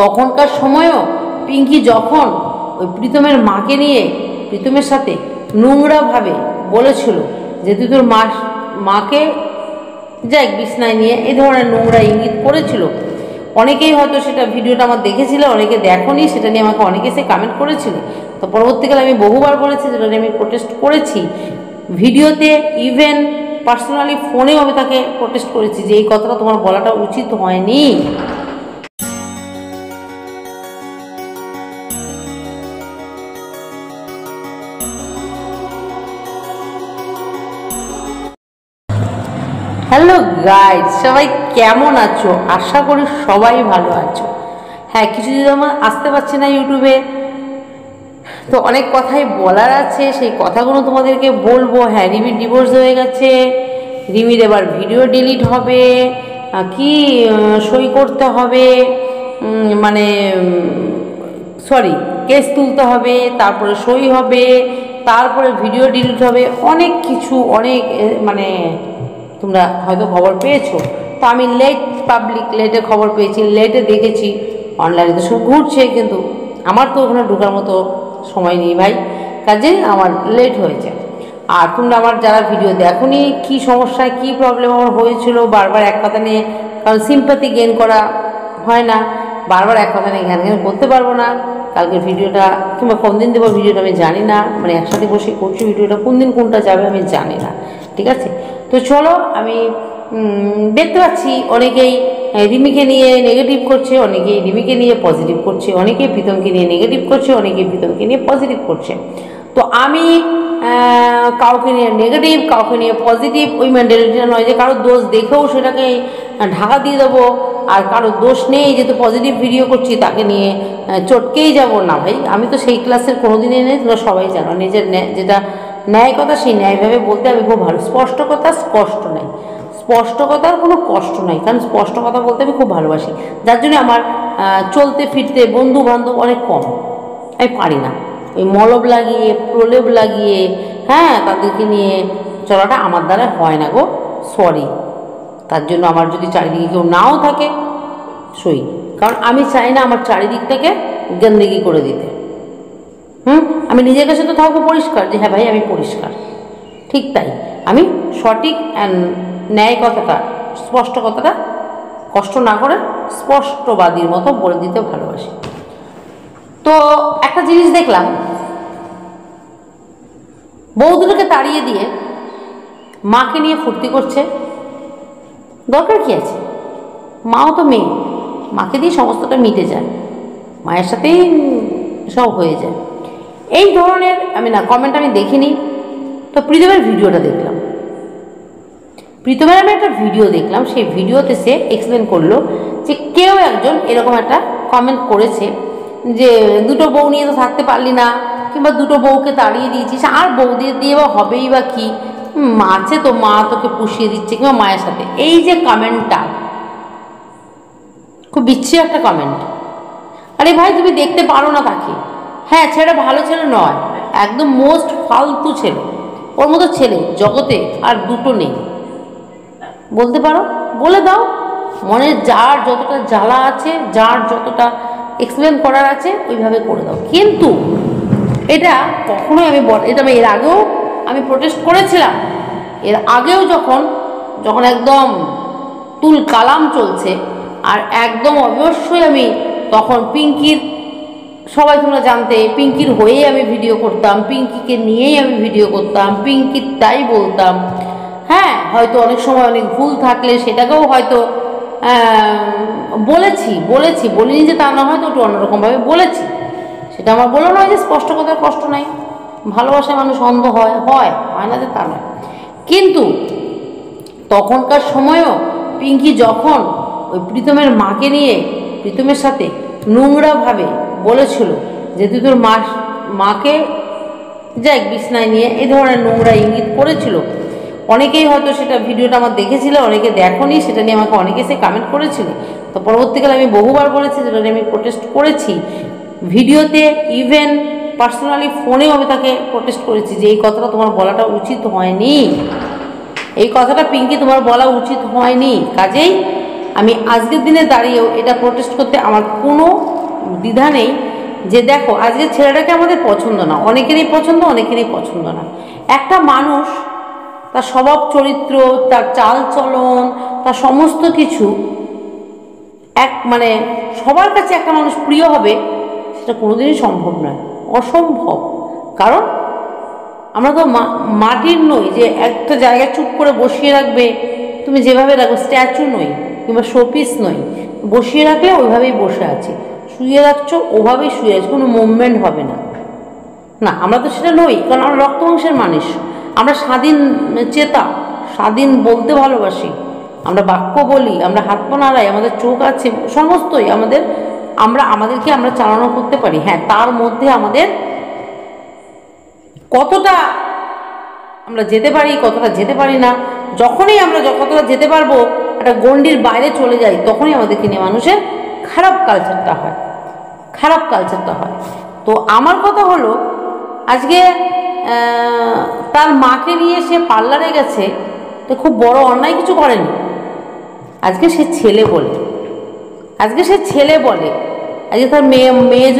তখনকার সময়ও পিঙ্কি যখন ওই প্রীতমের মাকে নিয়ে প্রীতমের সাথে নোংরাভাবে বলেছিল যে তুই তোর মাকে যাই বিছনায় নিয়ে এই ধরনের নোংরা ইঙ্গিত করেছিল, অনেকেই হয়তো সেটা ভিডিওটা আমার দেখেছিল, অনেকে দেখোনি, সেটা নিয়ে আমাকে অনেকে এসে কমেন্ট করেছিল। তো পরবর্তীকালে আমি বহুবার বলেছি, যেটা নিয়ে আমি প্রোটেস্ট করেছি ভিডিওতে, ইভেন পার্সোনালি ফোনেও আমি তাকে প্রোটেস্ট করেছি যে এই কথাটা তোমার বলাটা উচিত হয়নি। হ্যালো গাইজ, সবাই কেমন আছো? আশা করি সবাই ভালো আছো। হ্যাঁ, কিছুদিন আমার আসতে পারছি না ইউটিউবে, তো অনেক কথাই বলার আছে, সেই কথাগুলো তোমাদেরকে বলবো। হ্যাঁ, রিমির ডিভোর্স হয়ে গেছে, রিমির এবার ভিডিও ডিলিট হবে, কি সই করতে হবে, মানে সরি কেস তুলতে হবে, তারপরে সই হবে, তারপরে ভিডিও ডিলিট হবে, অনেক কিছু, অনেক মানে তোমরা হয়তো খবর পেয়েছো। তো আমি লেটে খবর পেয়েছি, লেটে দেখেছি, অনলাইনে তো সব ঘুরছে, কিন্তু আমার তো ওখানে ঢোকার মতো সময় নেই ভাই, কাজে আমার লেট হয়েছে। আর তোমরা আমার যারা ভিডিও দেখোনি, কী সমস্যায় কী প্রবলেম আমার হয়েছিল, বারবার এক কথা নিয়ে, কারণ সিম্পাথি গেইন করা হয় না, বারবার এক কথা নিয়ে ঘ্যান ঘ্যান করতে পারবো না। কালকে ভিডিওটা কিংবা কোন দিন দেবো ভিডিওটা আমি জানি না, মানে একসাথে বসে করছি ভিডিওটা, কোন দিন কোনটা যাবে আমি জানি না, ঠিক আছে? তো চলো, আমি দেখতে পাচ্ছি অনেকেই রিমিকে নিয়ে নেগেটিভ করছে, অনেকেই রিমিকে নিয়ে পজিটিভ করছে, অনেকেই প্রীতমকে নিয়ে নেগেটিভ করছে, অনেকেই প্রীতমকে নিয়ে পজিটিভ করছে। তো আমি কাউকে নিয়ে নেগেটিভ, কাউকে নিয়ে পজিটিভ, ওই মেন্টালিটিটা নয় যে কারোর দোষ দেখেও সেটাকে ঢাকা দিয়ে দেবো, আর কারোর দোষ নেই যেহেতু পজিটিভ ভিডিও করছি তাকে নিয়ে চটকেই যাব না ভাই। আমি তো সেই ক্লাসের কোনোদিনই নেই, তোমরা সবাই জানো। নিজের যেটা ন্যায় কথা সেই ন্যায়ভাবে বলতে আমি খুব ভালো, স্পষ্ট কথা কষ্ট নেই, স্পষ্ট কথার কোনো কষ্ট নাই, কারণ স্পষ্ট কথা বলতে আমি খুব ভালোবাসি, যার জন্য আমার চলতে ফিরতে বন্ধু বান্ধব অনেক কম, আমি পারি না ওই মলব লাগিয়ে প্রলেপ লাগিয়ে, হ্যাঁ, তাদেরকে নিয়ে চলাটা আমার দ্বারা হয় না গো, সরি। তার জন্য আমার যদি চারিদিকে কেউ নাও থাকে সই, কারণ আমি চাই না আমার চারিদিকটাকে গেন্দেগি করে দিতে। আমি নিজের কাছে তো থাকবো পরিষ্কার, যে হ্যাঁ ভাই আমি পরিষ্কার, ঠিক তাই আমি সঠিক অ্যান্ড ন্যায় কথাটা, স্পষ্ট কথাটা কষ্ট না করে স্পষ্টবাদীর মতো বলে দিতে ভালোবাসি। তো একটা জিনিস দেখলাম, বৌদিকে তাড়িয়ে দিয়ে মাকে নিয়ে ফুর্তি করছে, দরকার কি আছে? মাও তো মেয়ে, মাকে দিয়ে সমস্তটা মিটে যায়, মায়ের সাথেই সব হয়ে যায়। এই ধরনের আমি না কমেন্ট আমি দেখিনি। তো প্রীতমের ভিডিওটা দেখলাম, প্রীতমের আমি একটা ভিডিও দেখলাম, সেই ভিডিওতে সে এক্সপ্লেন করলো যে কেউ একজন এরকম একটা কমেন্ট করেছে যে দুটো বউ নিয়ে তো থাকতে পারলি না, কিংবা দুটো বউকে তাড়িয়ে দিয়েছিস, আর বউদের দিয়ে বা হবেই বা কি, আছে তো মা তোকে পুষিয়ে দিচ্ছে, কিংবা মায়ের সাথে। এই যে কমেন্টটা খুব বিচ্ছিরি একটা কমেন্ট। আরে ভাই তুমি দেখতে পারো না তাকে, হ্যাঁ ছেলেটা ভালো ছেলে নয়, একদম মোস্ট ফালতু ছেলে, ওর মতো ছেলে জগতে আর দুটো নেই। বলতে পারো, বলে দাও, মনে যার যতটা জ্বালা আছে, যার যতটা এক্সপ্লেন করার আছে ওইভাবে করে দাও। কিন্তু এটা কখনোই আমি এটা আমি এর আগেও আমি প্রোটেস্ট করেছিলাম, এর আগেও যখন একদম তুল কালাম চলছে, আর একদম অবশ্যই আমি তখন পিঙ্কির, সবাই তোমরা জানতে, পিঙ্কির হয়েই আমি ভিডিও করতাম, পিঙ্কিকে নিয়েই আমি ভিডিও করতাম, পিঙ্কির তাই বলতাম। হ্যাঁ, হয়তো অনেক সময় অনেক ভুল থাকলে সেটাকেও হয়তো বলিনি যে তা না, হয়তো একটু অন্যরকমভাবে বলেছি, সেটা আমার বলা নয় যে স্পষ্ট কথার কষ্ট নাই, ভালোবাসা মানুষ অন্ধ হয় না যে তা নয়। কিন্তু তখনকার সময়ও পিঙ্কি যখন ওই প্রীতমের মাকে নিয়ে প্রীতমের সাথে নোংরাভাবে বলেছিল যে তুই তোর মাকে যাই বিছনায় নিয়ে এই ধরনের নোংরা ইঙ্গিত করেছিল, অনেকেই হয়তো সেটা ভিডিওটা আমার দেখেছিল, অনেকে দেখোনি, সেটা নিয়ে আমাকে অনেকে এসে কমেন্ট করেছিল। তো পরবর্তীকালে আমি বহুবার বলেছি, যেটা নিয়ে আমি প্রোটেস্ট করেছি ভিডিওতে, ইভেন পার্সোনালি ফোনেও আমি তাকে প্রোটেস্ট করেছি যে এই কথাটা তোমার বলাটা উচিত হয়নি, এই কথাটা পিঙ্কি তোমার বলা উচিত হয়নি। কাজেই আমি আজকের দিনে দাঁড়িয়েও এটা প্রোটেস্ট করতে আমার কোনো দ্বিধা নেই যে দেখো আজকে ছেলেটাকে আমাদের পছন্দ না, অনেকেরই পছন্দ, অনেকেরই পছন্দ না। একটা মানুষ তার স্বভাব চরিত্র, তার চাল চলন, তার সমস্ত কিছু মানে সবার কাছে একটা মানুষ প্রিয় হবে, সেটা কোনোদিনই সম্ভব নয়, অসম্ভব। কারণ আমরা তো মাটির নই যে একটা জায়গায় চুপ করে বসিয়ে রাখবে, তুমি যেভাবে রাখো, স্ট্যাচু নই কিংবা শোপিস নই, বসিয়ে রাখলে ওইভাবেই বসে আছি, শুয়ে রাখছো ওভাবেই শুয়ে আছি, কোনো মুভমেন্ট হবে না। না, আমরা তো সেটা নই, কারণ আমরা রক্ত মাংসের মানুষ, আমরা স্বাধীন চেতা, স্বাধীন বলতে ভালোবাসি, আমরা বাক্য বলি, আমরা হাত পা নাড়াই, আমাদের চোখ আছে, সমস্তই আমাদেরকে আমরা চালনা করতে পারি। হ্যাঁ, তার মধ্যে আমাদের কতটা আমরা যেতে পারি, কতটা যেতে পারি না, যখনই আমরা কতটা যেতে পারবো একটা গণ্ডির বাইরে চলে যাই, তখনই আমাদেরকে নিয়ে মানুষের খারাপ কালচারটা হয়, খারাপ কালচারটা হয়। তো আমার কথা হলো, আজকে তার মাকে নিয়ে সে পার্লারে গেছে, তো খুব বড় অন্যায় কিছু করেনি। আজকে সে ছেলে বলে, আজকে সে ছেলে বলে, আজকে তার মেয়ে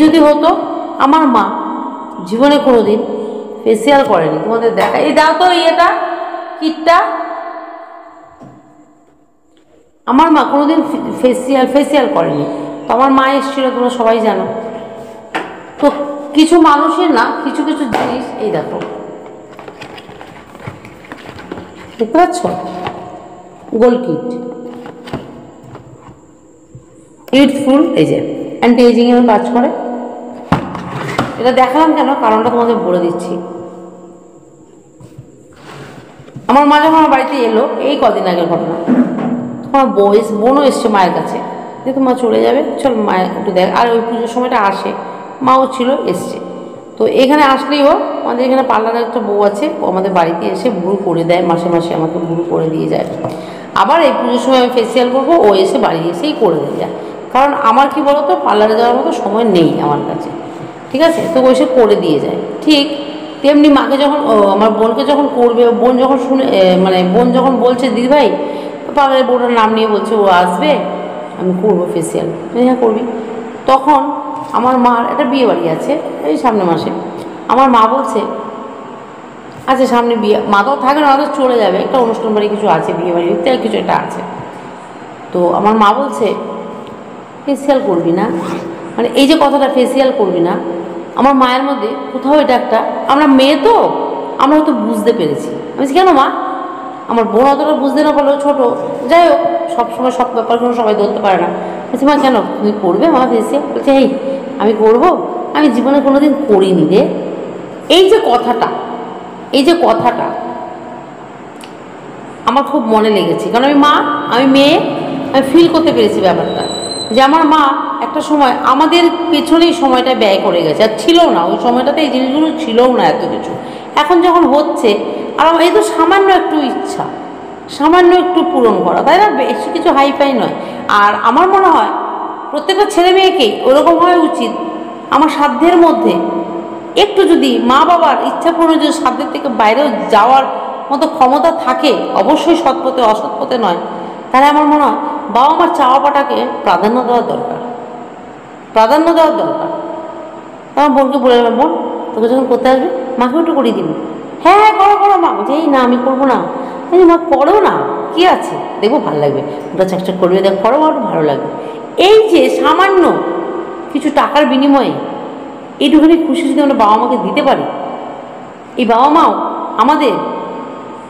যদি হতো, আমার মা জীবনে কোনোদিন ফেসিয়াল করেনি। তোমাদের দেখা, এই দাও তো ইয়েটা, কিটটা, আমার মা কোনোদিন ফেসিয়াল করেনি। তো আমার মা এসেছিল, তোমরা সবাই জানো। তো কিছু মানুষের না, কিছু কিছু জিনিস, এই দেখো, দেখতে পাচ্ছ, গোল্ড কিট, ইউথফুল, এই যে অ্যান্টি এজিং এর কাজ করে। এটা দেখালাম কেন, কারণটা তোমাদের বলে দিচ্ছি। আমার মা যখন আমার বাড়িতে এলো, এই কদিন আগের ঘটনা, তোমার বোনও এসছে মায়ের কাছে, যে তোমার চলে যাবে, চল মায়ের একটু দেখ। আর ওই পুজোর সময়টা আসে, মাও ছিল, এসছে। তো এখানে আসলেই আমাদের এখানে পার্লারের একটা বউ আছে, ও আমাদের বাড়িতে এসে বুড়ো করে দেয়, মাসে মাসে আমাকে বুড়ো করে দিয়ে যায়। আবার এই পুজোর সময় আমি ফেসিয়াল করবো, ও এসে বাড়ি এসেই করে দিয়ে যায়। কারণ আমার কি বলতো, পার্লারে যাওয়ার মতো সময় নেই আমার কাছে, ঠিক আছে? তো ও এসে করে দিয়ে যায়। ঠিক তেমনি মাকে যখন, আমার বোনকে যখন করবে, বোন যখন বোন যখন বলছে দিদিভাই, পার্লারের বউটার নাম নিয়ে বলছে ও আসবে, আমি করবো ফেসিয়াল, হ্যাঁ করবি। তখন আমার মার একটা বিয়ে বাড়ি আছে এই সামনে মাসে, আমার মা বলছে আচ্ছা সামনে বিয়ে, মা তো থাকে না, আমাদের চলে যাবে, একটা অনুষ্ঠান বাড়ি কিছু আছে, বিয়ে বাড়ি কিছু একটা আছে। তো আমার মা বলছে ফেসিয়াল করবি না, মানে এই যে কথাটা ফেসিয়াল করবি না, আমার মায়ের মধ্যে কোথাও এটা একটা, আমরা মেয়ে তো আমরা হয়তো বুঝতে পেরেছি। আমি কেন মা, আমার বোন অতটা বুঝতে না পারলেও ছোটো, যাই হোক, সবসময় সব ব্যাপারগুলো সবাই ধরতে পারে না। বলছি মা কেন তুমি করবে মা ফেসিয়াল? বলছে এই আমি করবো, আমি জীবনে কোনোদিন করিনি রে। এই যে কথাটা আমার খুব মনে লেগেছে, কারণ আমি মেয়ে, আমি ফিল করতে পেরেছি ব্যাপারটা, যে আমার মা একটা সময় আমাদের পেছনেই সময়টা ব্যয় করে গেছে, আর ছিল না ওই সময়টাতে, এই জিনিসগুলো ছিলও না এত কিছু। এখন যখন হচ্ছে, আর এই তো সামান্য একটু ইচ্ছা, সামান্য একটু পূরণ করা, তাই না, বেশি কিছু হাইফাই নয়। আর আমার মনে হয় প্রত্যেকটা ছেলে মেয়েকেই ওরকম হওয়া উচিত, আমার সাধ্যের মধ্যে একটু যদি মা বাবার ইচ্ছা পূরণ, যদি সাধ্যের থেকে বাইরেও যাওয়ার মতো ক্ষমতা থাকে, অবশ্যই সৎ পথে, অসৎ পথে নয়, তাহলে আমার মনে হয় বাবা মার চাওয়া পাটাকে প্রাধান্য দেওয়ার দরকার। আমার বোনকে বলে দেবে, বোন তোকে যখন করতে আসবে মাকে একটু করিয়ে দিবি। হ্যাঁ হ্যাঁ করো মা। বলছে এই না আমি করবো না। মা করো না, কি আছে, দেখবো ভালো লাগবে, ওটা চাকচাক করবে, দেখ করো একটু ভালো লাগবে। এই যে সামান্য কিছু টাকার বিনিময়ে এইটুখানি খুশি যদি আমরা বাবা মাকে দিতে পারি, এই বাবা মাও আমাদের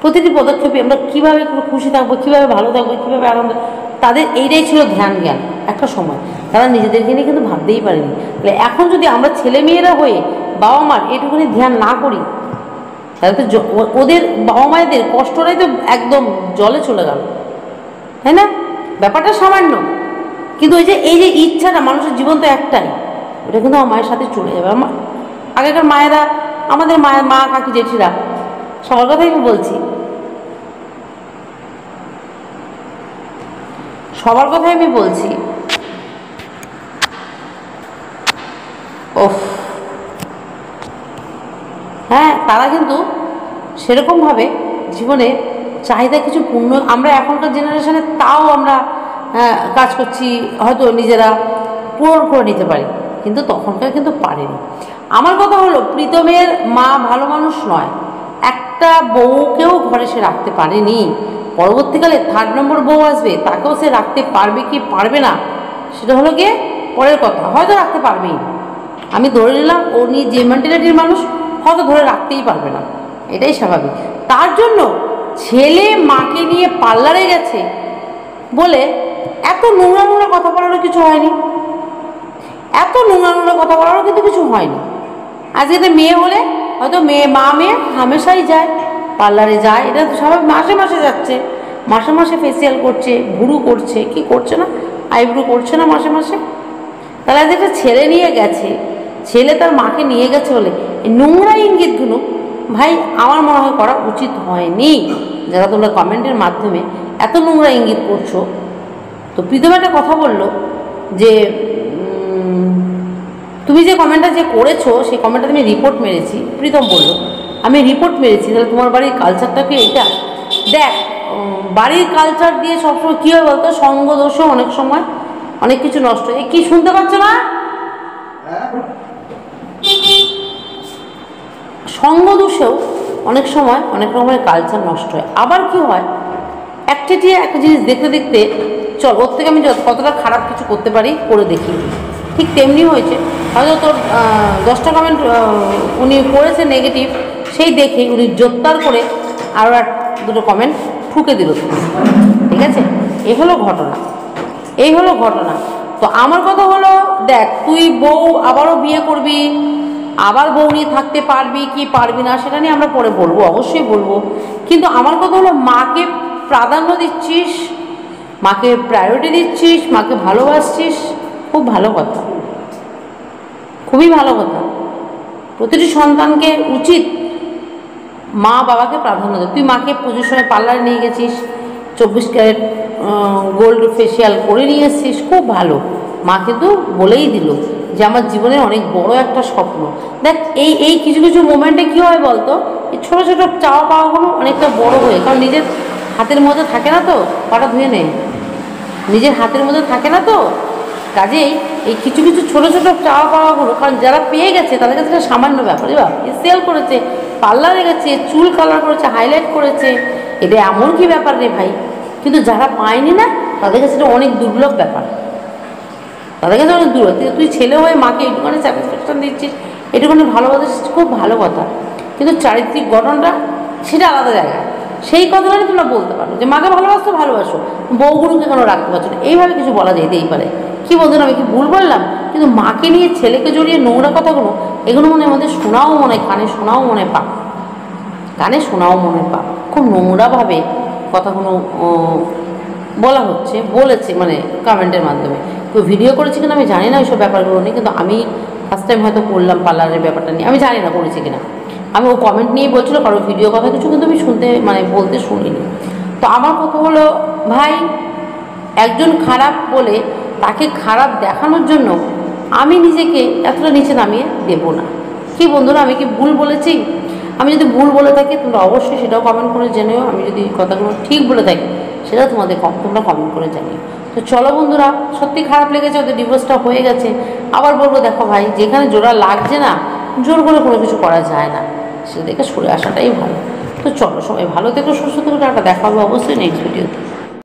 প্রতিটি পদক্ষেপে আমরা কীভাবে খুশি থাকবো, কীভাবে ভালো থাকবো, কীভাবে আনন্দ, তাদের এইটাই ছিল ধ্যান জ্ঞান একটা সময়। তারা নিজেদেরকে নিয়ে কিন্তু ভাবতেই পারেনি। তাহলে এখন যদি আমরা ছেলে মেয়েরা হয়ে বাবা মার এইটুকুনি ধ্যান না করি, তাহলে তো ওদের বাবা মায়েদের কষ্টটাই তো একদম জলে চলে গেল, তাই না? ব্যাপারটা সামান্য, কিন্তু এই যে ইচ্ছাটা, মানুষের জীবন তো একটাই, ওটা কিন্তু আমার মায়ের সাথে চলে যাবে। আমার আগেকার মায়েরা, আমাদের মা কাকি জেঠিরা, সবার কথাই আমি বলছি, সবার কথাই আমি বলছি, হ্যাঁ তারা কিন্তু সেরকমভাবে জীবনে চাহিদা কিছু পূর্ণ, আমরা এখনকার জেনারেশনে তাও আমরা কাজ করছি হয়তো নিজেরা পূরণ করে নিতে পারি, কিন্তু তখনকার কিন্তু পারেনি। আমার কথা হলো, প্রীতমের মা ভালো মানুষ নয়, একটা বউকেও ঘরে সে রাখতে পারেনি। পরবর্তীকালে 3 নম্বর বউ আসবে, তাকেও সে রাখতে পারবে কি পারবে না সেটা হলো গিয়ে পরের কথা, হয়তো রাখতে পারবেই না। আমি ধরে নিলাম ও নিয়ে যে মেন্টালিটির মানুষ, হয়তো ধরে রাখতেই পারবে না, এটাই স্বাভাবিক। তার জন্য ছেলে মাকে নিয়ে পার্লারে গেছে বলে এত নোংরা নোংরা কথা বলারও কিছু হয়নি, এত নোংরা নোংরা কথা বলারও কিন্তু কিছু হয়নি। আজকে একটা মেয়ে হলে হয়তো মেয়ে হামেশাই যায়, পার্লারে যায়, এটা তো সবাই মাসে মাসে যাচ্ছে, মাসে মাসে ফেসিয়াল করছে, ভুরু করছে, কি করছে না, আইব্রু করছে না মাসে মাসে। তাহলে আজ একটা ছেলে নিয়ে গেছে, ছেলে তার মাকে নিয়ে গেছে বলে এই নোংরা ইঙ্গিতগুলো ভাই আমার মনে হয় করা উচিত হয়নি। যারা তোমরা কমেন্টের মাধ্যমে এত নোংরা ইঙ্গিত করছো। তো প্রীতম একটা কথা বললো যে তুমি যে কমেন্টটা যে করেছো সেই কমেন্টটা তুমি রিপোর্ট মেরেছি, প্রীতম বললো আমি রিপোর্ট মেরেছি, তাহলে তোমার বাড়ির কালচারটা কি এটা? দেখ, বাড়ির কালচার দিয়ে সবসময় কী হয় বলতো, সঙ্গ দোষও অনেক সময় অনেক কিছু নষ্ট হয়। কি শুনতে পাচ্ছ না? সঙ্গ দোষেও অনেক সময় অনেক রকমের কালচার নষ্ট হয়। আবার কি হয়, একটা জিনিস দেখতে দেখতে চল ওর থেকে আমি কতটা খারাপ কিছু করতে পারি করে দেখি, ঠিক তেমনি হয়েছে। হয়তো তোর 10টা কমেন্ট উনি করেছে নেগেটিভ, সেই দেখে উনি জোরদার করে আরও 2টো কমেন্ট ঠুকে দিল, ঠিক আছে? এই হলো ঘটনা। তো আমার কথা হলো, দেখ তুই বউ আবারও বিয়ে করবি, আবার বউ নিয়ে থাকতে পারবি কি পারবি না সেটা নিয়ে আমরা পরে বলবো, অবশ্যই বলবো। কিন্তু আমার কথা হলো, মাকে প্রাধান্য দিচ্ছিস, মাকে প্রায়োরিটি দিচ্ছিস, মাকে ভালোবাসছিস, খুব ভালো কথা, খুবই ভালো কথা। প্রতিটি সন্তানকে উচিত মা বাবাকে প্রাধান্য দেয়। তুই মাকে পুজোর সময় পার্লারে নিয়ে গেছিস, 24 ক্যারেট গোল্ড ফেসিয়াল করে নিয়ে এসেছিস, খুব ভালো। মা কিন্তু বলেই দিল যে আমার জীবনের অনেক বড় একটা স্বপ্ন। দেখ এই কিছু কিছু মোমেন্টে কী হয় বলতো, এই ছোটো ছোটো চাওয়া পাওয়াগুলো অনেকটা বড় হয়ে, কারণ নিজের হাতের মধ্যে থাকে না, তো পাটা ধুয়ে নেই, নিজের হাতের মধ্যে থাকে না, তো কাজেই এই কিছু কিছু ছোটো ছোটো চাওয়া পাওয়াগুলো, কারণ যারা পেয়ে গেছে তাদের কাছে সামান্য ব্যাপার। এবার ফেসিয়াল করেছে, পার্লারে গেছে, চুল কালার করেছে, হাইলাইট করেছে, এটা এমন কি ব্যাপার রে ভাই। কিন্তু যারা পায়নি না তাদের কাছে এটা অনেক দুর্লভ ব্যাপার, তাদের কাছে অনেক দুর্লভ। তুই ছেলে হয়ে মাকে একটুখানি স্যাটিসফ্যাকশন দিচ্ছিস, একটুখানি ভালোবাসিস, খুব ভালো কথা। কিন্তু চারিত্রিক গঠনটা সেটা আলাদা জায়গা, সেই কথাটা তোমরা বলতে পারো যে মাকে ভালোবাসো, বউগুলোকে কেন রাখতে পারছো না, এইভাবে কিছু বলা যেতেই পারে। কি বলছেন, আমি কি ভুল বললাম? কিন্তু মাকে নিয়ে ছেলেকে জড়িয়ে নোংরা কথাগুলো, এগুলো মনে হয় আমাদের শোনাও মনে হয়, কানে শোনাও মনে পাপ, খুব নোংরাভাবে কথাগুলো বলেছে মানে কমেন্টের মাধ্যমে। কেউ ভিডিও করেছে কিনা আমি জানি না ওইসব ব্যাপারগুলো নিয়ে, কিন্তু আমি ফার্স্ট টাইম হয়তো করলাম পার্লারের ব্যাপারটা নিয়ে, আমি জানি না করেছে কিনা। আমি ও কমেন্ট নিয়েই বলছিল, কারো ভিডিও কথা কিছু কিন্তু আমি বলতে শুনিনি। তো আমার কথা হলো, ভাই একজন খারাপ বলে তাকে খারাপ দেখানোর জন্য আমি নিজেকে এতটা নিচে নামিয়ে দেব না। কি বন্ধুরা, আমি কি ভুল বলেছি? আমি যদি ভুল বলে থাকি তোমরা অবশ্যই সেটাও কমেন্ট করে জেনেও, আমি যদি কথাগুলো ঠিক বলে থাকি সেটা তোমরা কমেন্ট করে জানিও। তো চলো বন্ধুরা, সত্যি খারাপ লেগেছে, ওদের ডিভোর্সটা হয়ে গেছে। আবার বলবো, দেখো ভাই, যেখানে জোড়া লাগছে না, জোর করে কোনো কিছু করা যায় না, সেটা দেখে সরে আসাটাই ভালো। তো চলো, সবাই ভালো থেকো, সুস্থ থেকো, টাটা, দেখা হবে অবশ্যই নেক্সট ভিডিওতে।